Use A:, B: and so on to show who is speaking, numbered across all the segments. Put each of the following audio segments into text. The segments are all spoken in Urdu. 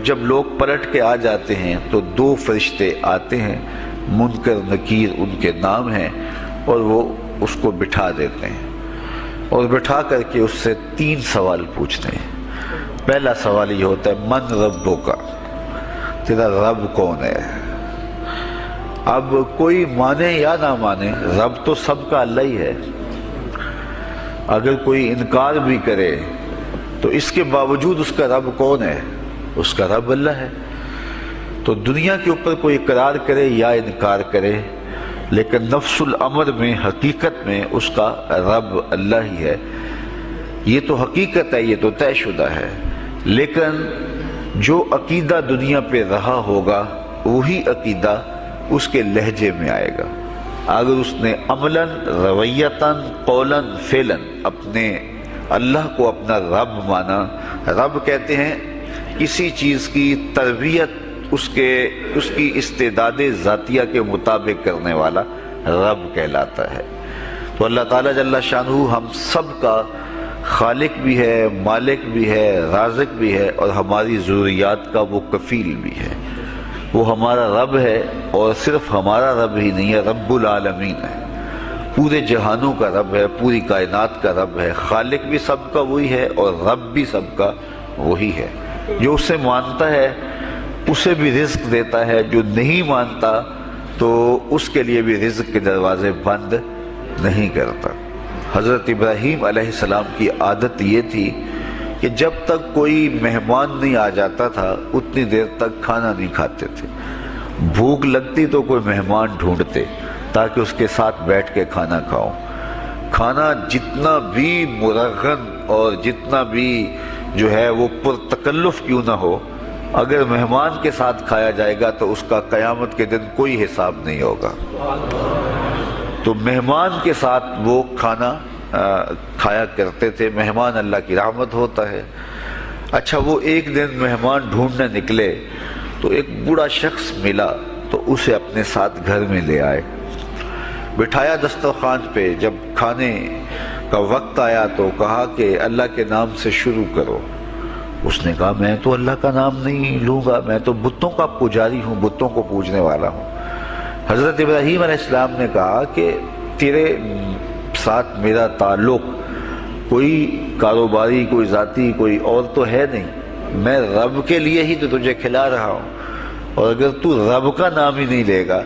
A: جب لوگ پلٹ کے آ جاتے ہیں تو دو فرشتے آتے ہیں، منکر نکیر ان کے نام ہیں، اور وہ اس کو بٹھا دیتے ہیں اور بٹھا کر کے اس سے 3 سوال پوچھتے ہیں۔ پہلا سوال یہ ہوتا ہے من ربک، تیرا رب کون ہے؟ اب کوئی مانے یا نہ مانے، رب تو سب کا اللہ ہی ہے۔ اگر کوئی انکار بھی کرے تو اس کے باوجود اس کا رب کون ہے؟ اس کا رب اللہ ہے۔ تو دنیا کے اوپر کوئی اقرار کرے یا انکار کرے، لیکن نفس الامر میں، حقیقت میں اس کا رب اللہ ہی ہے۔ یہ تو حقیقت ہے، یہ تو طے شدہ ہے۔ لیکن جو عقیدہ دنیا پہ رہا ہوگا وہی عقیدہ اس کے لہجے میں آئے گا۔ اگر اس نے عملاً، رویتاً، قولاً، فعلاً اپنے اللہ کو اپنا رب مانا، رب کہتے ہیں کسی چیز کی تربیت اس کی استعداد ذاتیہ کے مطابق کرنے والا رب کہلاتا ہے۔ تو اللہ تعالیٰ جل شانہ ہم سب کا خالق بھی ہے، مالک بھی ہے، رازق بھی ہے، اور ہماری ضروریات کا وہ کفیل بھی ہے۔ وہ ہمارا رب ہے، اور صرف ہمارا رب ہی نہیں ہے، رب العالمین ہے، پورے جہانوں کا رب ہے، پوری کائنات کا رب ہے۔ خالق بھی سب کا وہی ہے اور رب بھی سب کا وہی ہے۔ جو اسے مانتا ہے اسے بھی رزق دیتا ہے، جو نہیں مانتا تو اس کے لیے بھی رزق کے دروازے بند نہیں کرتا۔ حضرت ابراہیم علیہ السلام کی عادت یہ تھی کہ جب تک کوئی مہمان نہیں آ جاتا تھا اتنی دیر تک کھانا نہیں کھاتے تھے۔ بھوک لگتی تو کوئی مہمان ڈھونڈتے تاکہ اس کے ساتھ بیٹھ کے کھانا کھاؤں۔ کھانا جتنا بھی مرغن اور جتنا بھی جو ہے وہ پرتکلف کیوں نہ ہو، اگر مہمان کے ساتھ کھایا جائے گا تو اس کا قیامت کے دن کوئی حساب نہیں ہوگا۔ تو مہمان کے ساتھ وہ کھانا کھایا کرتے تھے۔ مہمان اللہ کی رحمت ہوتا ہے۔ اچھا، وہ ایک دن مہمان ڈھونڈنے نکلے تو ایک بوڑھا شخص ملا تو اسے اپنے ساتھ گھر میں لے آئے، بٹھایا دسترخوان پہ۔ جب کھانے کا وقت آیا تو کہا کہ اللہ کے نام سے شروع کرو۔ اس نے کہا میں تو اللہ کا نام نہیں لوں گا، میں تو بتوں کا پجاری ہوں، بتوں کو پوجنے والا ہوں۔ حضرت ابراہیم علیہ السلام نے کہا کہ تیرے ساتھ میرا تعلق کوئی کاروباری، کوئی ذاتی، کوئی اور تو ہے نہیں، میں رب کے لیے ہی تو تجھے کھلا رہا ہوں، اور اگر تو رب کا نام ہی نہیں لے گا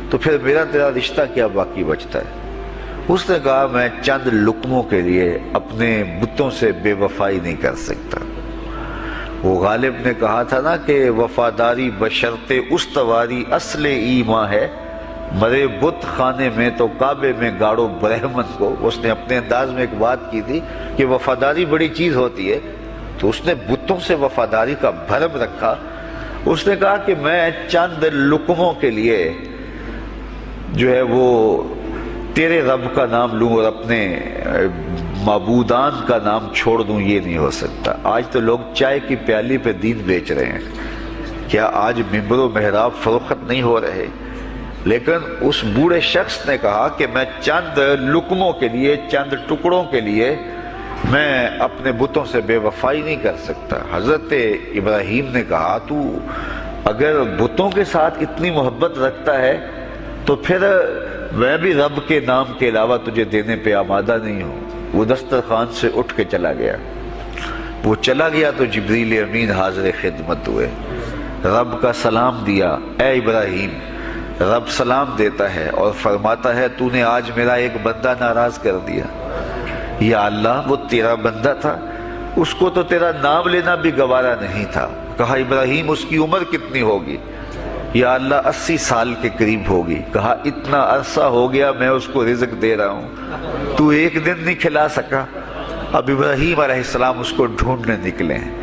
A: تو پھر میرا تیرا رشتہ کیا باقی بچتا ہے؟ اس نے کہا میں چند لقموں کے لیے اپنے بتوں سے بے وفائی نہیں کر سکتا۔ وہ غالب نے کہا تھا نا کہ وفاداری بشرط استواری اصل ایمان ہے، مرے بت خانے میں تو کعبے میں گاڑو برہمن کو۔ اس نے اپنے انداز میں ایک بات کی تھی کہ وفاداری بڑی چیز ہوتی ہے، تو اس نے بتوں سے وفاداری کا بھرم رکھا۔ اس نے کہا کہ میں چند لقموں کے لیے جو ہے وہ تیرے رب کا نام لوں اور اپنے معبودان کا نام چھوڑ دوں، یہ نہیں ہو سکتا۔ آج تو لوگ چائے کی پیالی پہ دین بیچ رہے ہیں، کیا آج ممبر و محراب فروخت نہیں ہو رہے؟ لیکن اس بوڑھے شخص نے کہا کہ میں چند لقموں کے لیے، چند ٹکڑوں کے لیے میں اپنے بتوں سے بے وفائی نہیں کر سکتا۔ حضرت ابراہیم نے کہا تو اگر بتوں کے ساتھ اتنی محبت رکھتا ہے تو پھر میں بھی رب کے نام کے علاوہ تجھے دینے پہ آمادہ نہیں ہوں۔ وہ دسترخوان سے اٹھ کے چلا گیا۔ وہ چلا گیا تو جبریل امین حاضر خدمت ہوئے، رب کا سلام دیا، اے ابراہیم۔ رب سلام دیتا ہے اور فرماتا ہے تو نے آج میرا ایک بندہ ناراض کر دیا۔ یا اللہ، وہ تیرا بندہ تھا، اس کو تو تیرا نام لینا بھی گوارا نہیں تھا۔ کہا ابراہیم اس کی عمر کتنی ہوگی؟ یا اللہ 80 سال کے قریب ہوگی۔ کہا اتنا عرصہ ہو گیا میں اس کو رزق دے رہا ہوں، تو ایک دن نہیں کھلا سکا۔ اب ابراہیم علیہ السلام اس کو ڈھونڈنے نکلے ہیں۔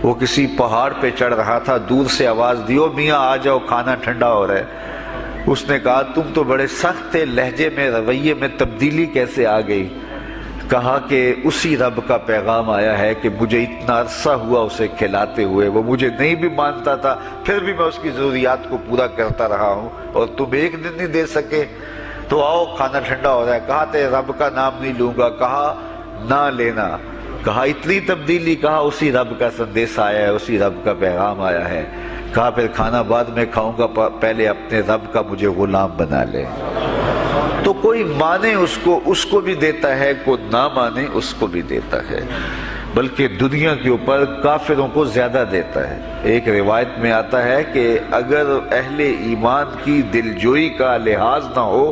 A: وہ کسی پہاڑ پہ چڑھ رہا تھا، دور سے آواز دیو میاں آ جاؤ، کھانا ٹھنڈا ہو رہا ہے۔ اس نے کہا تم تو بڑے سخت تھے، لہجے میں، رویے میں تبدیلی کیسے آ گئی؟ کہا کہ اسی رب کا پیغام آیا ہے کہ مجھے اتنا عرصہ ہوا اسے کھلاتے ہوئے، وہ مجھے نہیں بھی مانتا تھا، پھر بھی میں اس کی ضروریات کو پورا کرتا رہا ہوں، اور تم ایک دن نہیں دے سکے، تو آؤ کھانا ٹھنڈا ہو رہا ہے۔ کہا تیرے رب کا نام نہیں لوں گا، کہا نہ لینا، کہا اتنی تبدیلی؟ کہا اسی رب کا سندیس آیا ہے، اسی رب کا پیغام آیا ہے۔ کہا پھر کھانا بعد میں کھاؤں گا، پہلے اپنے رب کا مجھے غلام بنا لے۔ تو کوئی مانے اس کو بھی دیتا ہے، کوئی نہ مانے اس کو بھی دیتا ہے، بلکہ دنیا کے اوپر کافروں کو زیادہ دیتا ہے۔ ایک روایت میں آتا ہے کہ اگر اہل ایمان کی دلجوئی کا لحاظ نہ ہو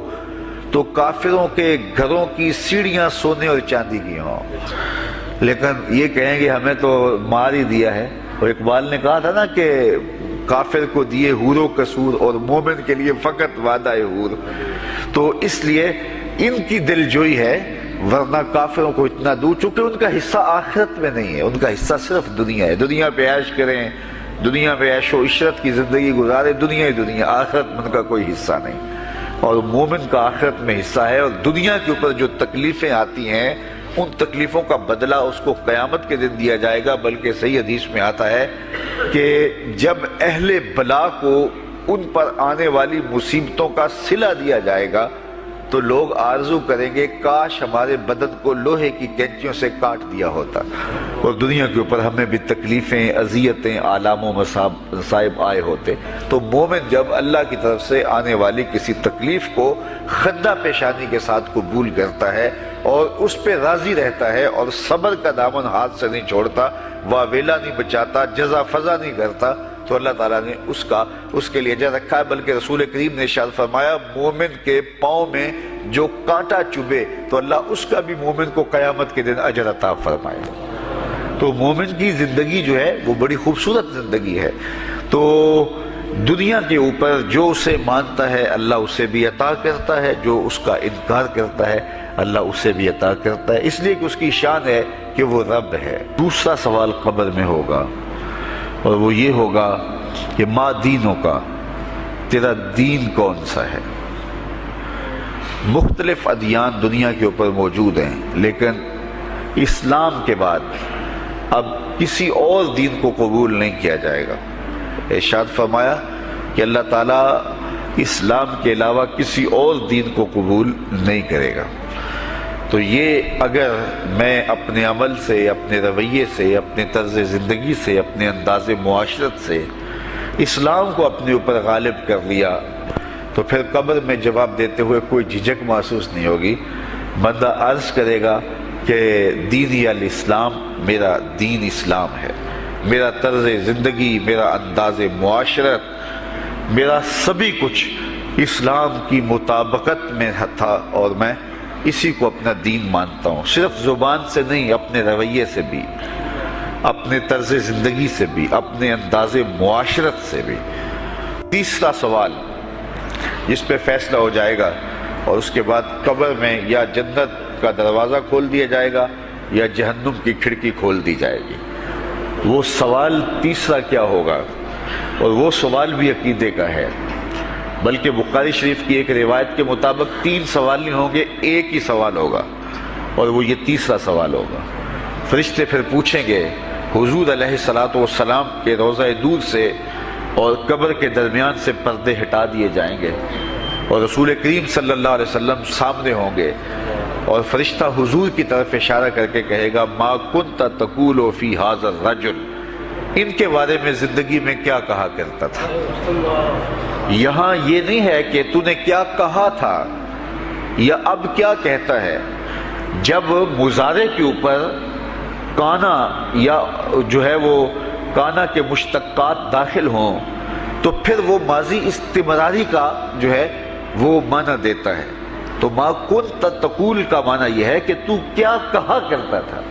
A: تو کافروں کے گھروں کی سیڑھیاں سونے اور چاندی کی ہوں، لیکن یہ کہیں گے ہمیں تو مار ہی دیا ہے۔ اور اقبال نے کہا تھا نا کہ کافر کو دیے حور و قصور اور مومن کے لیے فقط وعدہ حور۔ تو اس لیے ان کی دلجوئی ہے، ورنہ کافروں کو اتنا دور، چونکہ ان کا حصہ آخرت میں نہیں ہے، ان کا حصہ صرف دنیا ہے۔ دنیا پہ عیش کریں، دنیا پہ عیش و عشرت کی زندگی گزارے، دنیا ہی دنیا، آخرت میں ان کا کوئی حصہ نہیں۔ اور مومن کا آخرت میں حصہ ہے، اور دنیا کے اوپر جو تکلیفیں آتی ہیں ان تکلیفوں کا بدلہ اس کو قیامت کے دن دیا جائے گا۔ بلکہ صحیح حدیث میں آتا ہے کہ جب اہل بلا کو ان پر آنے والی مصیبتوں کا صلہ دیا جائے گا تو لوگ آرزو کریں گے کاش ہمارے بدن کو لوہے کی کینچیوں سے کاٹ دیا ہوتا، اور دنیا کے اوپر ہمیں بھی تکلیفیں، اذیتیں، آلام و مصائب آئے ہوتے۔ تو مومن جب اللہ کی طرف سے آنے والی کسی تکلیف کو خندہ پیشانی کے ساتھ قبول کرتا ہے اور اس پہ راضی رہتا ہے اور صبر کا دامن ہاتھ سے نہیں چھوڑتا، واویلا نہیں بچاتا، جزا فضا نہیں کرتا، تو اللہ تعالیٰ نے اس کے لیے اجر رکھا ہے۔ بلکہ رسول کریم نے ارشاد فرمایا مومن کے پاؤں میں جو کانٹا چبھے تو اللہ اس کا بھی مومن کو قیامت کے دن اجر عطا فرمائے۔ تو مومن کی زندگی جو ہے وہ بڑی خوبصورت زندگی ہے۔ تو دنیا کے اوپر جو اسے مانتا ہے اللہ اسے بھی عطا کرتا ہے، جو اس کا انکار کرتا ہے اللہ اسے بھی عطا کرتا ہے، اس لیے کہ اس کی شان ہے کہ وہ رب ہے۔ دوسرا سوال قبر میں ہوگا، اور وہ یہ ہوگا کہ ما دینوں کا، تیرا دین کون سا ہے؟ مختلف ادیان دنیا کے اوپر موجود ہیں، لیکن اسلام کے بعد اب کسی اور دین کو قبول نہیں کیا جائے گا۔ ارشاد فرمایا کہ اللہ تعالیٰ اسلام کے علاوہ کسی اور دین کو قبول نہیں کرے گا۔ تو یہ اگر میں اپنے عمل سے، اپنے رویے سے، اپنے طرز زندگی سے، اپنے انداز معاشرت سے اسلام کو اپنے اوپر غالب کر لیا تو پھر قبر میں جواب دیتے ہوئے کوئی جھجک محسوس نہیں ہوگی۔ بندہ عرض کرے گا کہ دینی الاسلام، میرا دین اسلام ہے، میرا طرز زندگی، میرا انداز معاشرت، میرا سبھی کچھ اسلام کی مطابقت میں تھا، اور میں اسی کو اپنا دین مانتا ہوں، صرف زبان سے نہیں، اپنے رویے سے بھی، اپنے طرز زندگی سے بھی، اپنے انداز معاشرت سے بھی۔ تیسرا سوال جس پہ فیصلہ ہو جائے گا، اور اس کے بعد قبر میں یا جنت کا دروازہ کھول دیا جائے گا یا جہنم کی کھڑکی کھول دی جائے گی۔ وہ سوال تیسرا کیا ہوگا؟ اور وہ سوال بھی عقیدے کا ہے، بلکہ بخاری شریف کی ایک روایت کے مطابق 3 سوال نہیں ہوں گے، ایک ہی سوال ہوگا، اور وہ یہ تیسرا سوال ہوگا۔ فرشتے پھر پوچھیں گے حضور علیہ الصلوۃ والسلام کے روضہ دور سے اور قبر کے درمیان سے پردے ہٹا دیے جائیں گے، اور رسول کریم صلی اللہ علیہ وسلم سامنے ہوں گے، اور فرشتہ حضور کی طرف اشارہ کر کے کہے گا ما کنت تقول فی ھذا الرجل، ان کے بارے میں زندگی میں کیا کہا کرتا تھا۔ یہاں یہ نہیں ہے کہ تو نے کیا کہا تھا یا اب کیا کہتا ہے۔ جب مضارع کے اوپر کانا یا جو ہے وہ کانا کے مشتقات داخل ہوں تو پھر وہ ماضی استمراری کا جو ہے وہ معنی دیتا ہے۔ تو ما کنت تقول کا معنی یہ ہے کہ تو کیا کہا کرتا تھا،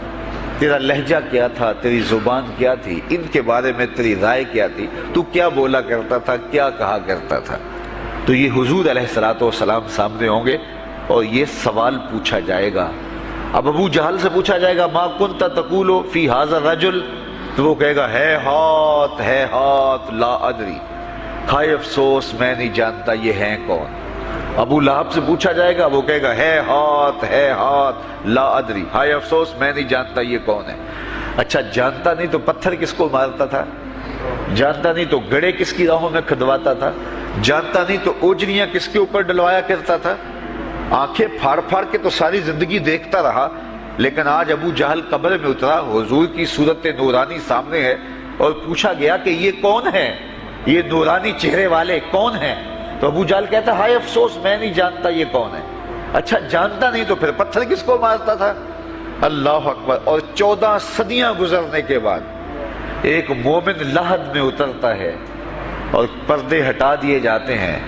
A: تیرا لہجہ کیا تھا، تیری زبان کیا تھی، ان کے بارے میں تیری رائے کیا تھی، تو کیا بولا کرتا تھا، کیا کہا کرتا تھا۔ تو یہ حضور علیہ الصلوۃ والسلام سامنے ہوں گے اور یہ سوال پوچھا جائے گا۔ اب ابو جہل سے پوچھا جائے گا ما کنت تقول فی ھذا الرجل، تو وہ کہے گا ہے ہاتھ لا ادری، ہائے افسوس میں نہیں جانتا یہ ہیں کون۔ ابو لہب سے پوچھا جائے گا، وہ کہے گا ہے ہاتھ لا ادری، ہائے افسوس میں نہیں جانتا یہ کون ہے۔ اچھا جانتا نہیں تو پتھر کس کو مارتا تھا، جانتا نہیں تو گڑے کس کی راہوں میں کھدواتا تھا، جانتا نہیں تو اوجریاں کس کے اوپر ڈلوایا کرتا تھا، آنکھیں پھاڑ پھاڑ کے تو ساری زندگی دیکھتا رہا، لیکن آج ابو جہل قبر میں اترا، حضور کی صورت نورانی سامنے ہے، اور پوچھا گیا کہ یہ کون ہے، یہ نورانی چہرے والے کون ہیں؟ تو ابو جہل کہتا ہے ہائے افسوس، میں نہیں جانتا یہ کون ہے۔ اچھا جانتا نہیں تو پھر پتھر کس کو مارتا تھا؟ اللہ اکبر۔ اور 14 صدیاں گزرنے کے بعد ایک مومن لحد میں اترتا ہے اور پردے ہٹا دیے جاتے ہیں،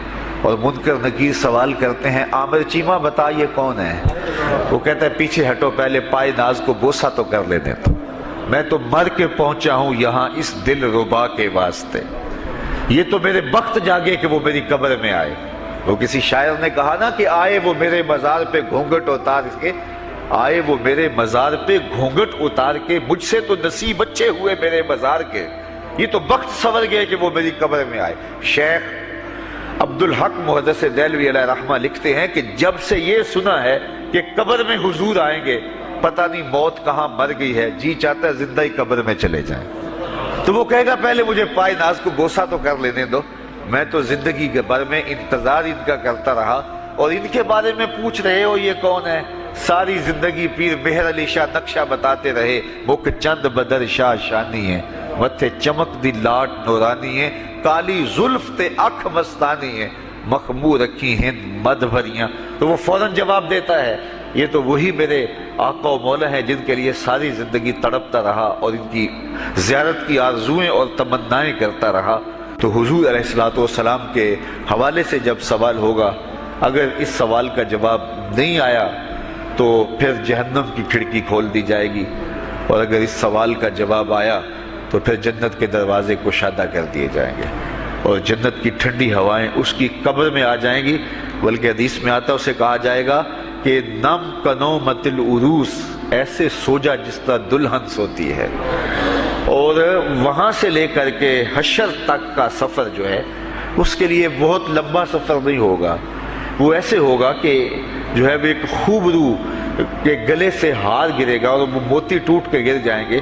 A: اور منکر نکیر سوال کرتے ہیں عامر چیمہ بتا یہ کون ہے؟ وہ کہتا ہے پیچھے ہٹو، پہلے پائے ناز کو بوسہ تو کر لینے تو، میں تو مر کے پہنچا ہوں یہاں اس دل ربا کے واسطے، یہ تو میرے بخت جاگے کہ وہ میری قبر میں آئے۔ وہ کسی شاعر نے کہا نا کہ آئے وہ میرے مزار پہ گھونگھٹ اتار کے، آئے وہ میرے مزار پہ گھونگھٹ اتار کے، مجھ سے تو نصیب اچھے ہوئے میرے مزار کے، یہ تو بخت سنور گئے کہ وہ میری قبر میں آئے۔ شیخ عبدالحق محدث دہلوی علیہ رحمہ لکھتے ہیں کہ جب سے یہ سنا ہے کہ قبر میں حضور آئیں گے، پتہ نہیں موت کہاں مر گئی ہے، جی چاہتا ہے زندہ ہی قبر میں چلے جائیں۔ تو وہ کہے گا پہلے مجھے پائے ناز کو بوسہ تو کر لینے دو، میں تو زندگی کے بھر میں انتظار ان کا کرتا رہا، اور ان کے بارے میں پوچھ رہے ہو یہ کون ہے؟ ساری زندگی پیر مہر علی شاہ نقشہ بتاتے رہے، مکھ چند بدر شاہ شانی ہے، متھے چمک دی لاٹ نورانی ہے، کالی زلف تے اکھ مستانی ہے، مخمور رکھی ہند مد بھریاں۔ تو وہ فوراً جواب دیتا ہے یہ تو وہی میرے آقا و مولا ہیں جن کے لیے ساری زندگی تڑپتا رہا اور ان کی زیارت کی آرزوئیں اور تمنائیں کرتا رہا۔ تو حضور علیہ السلام کے حوالے سے جب سوال ہوگا، اگر اس سوال کا جواب نہیں آیا تو پھر جہنم کی کھڑکی کھول دی جائے گی، اور اگر اس سوال کا جواب آیا تو پھر جنت کے دروازے کشادہ کر دیے جائیں گے، اور جنت کی ٹھنڈی ہوائیں اس کی قبر میں آ جائیں گی۔ بلکہ حدیث میں آتا ہے اسے کہا جائے گا کہ نم کنومت العروس، ایسے سو جا جس طرح دلہن سوتی ہے، اور وہاں سے لے کر کے حشر تک کا سفر جو ہے اس کے لیے بہت لمبا سفر نہیں ہوگا، وہ ایسے ہوگا کہ جو ہے ایک خوبرو کے گلے سے ہار گرے گا اور وہ موتی ٹوٹ کے گر جائیں گے،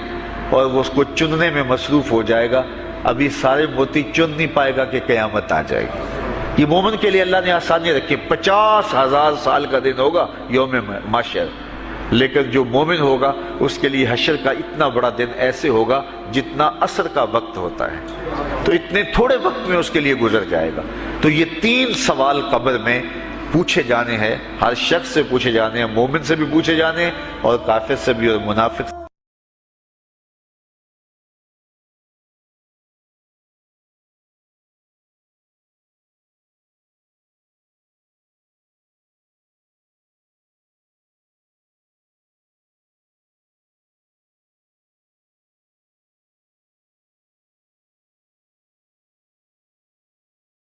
A: اور وہ اس کو چننے میں مصروف ہو جائے گا، ابھی سارے موتی چن نہیں پائے گا کہ قیامت آ جائے گی۔ یہ مومن کے لیے اللہ نے آسانی رکھی، 50,000 سال کا دن ہوگا یوم محشر، لیکن جو مومن ہوگا اس کے لیے حشر کا اتنا بڑا دن ایسے ہوگا جتنا عصر کا وقت ہوتا ہے، تو اتنے تھوڑے وقت میں اس کے لیے گزر جائے گا۔ تو یہ 3 سوال قبر میں پوچھے جانے ہیں، ہر شخص سے پوچھے جانے ہیں، مومن سے بھی پوچھے جانے ہیں اور کافر سے بھی اور منافق سے۔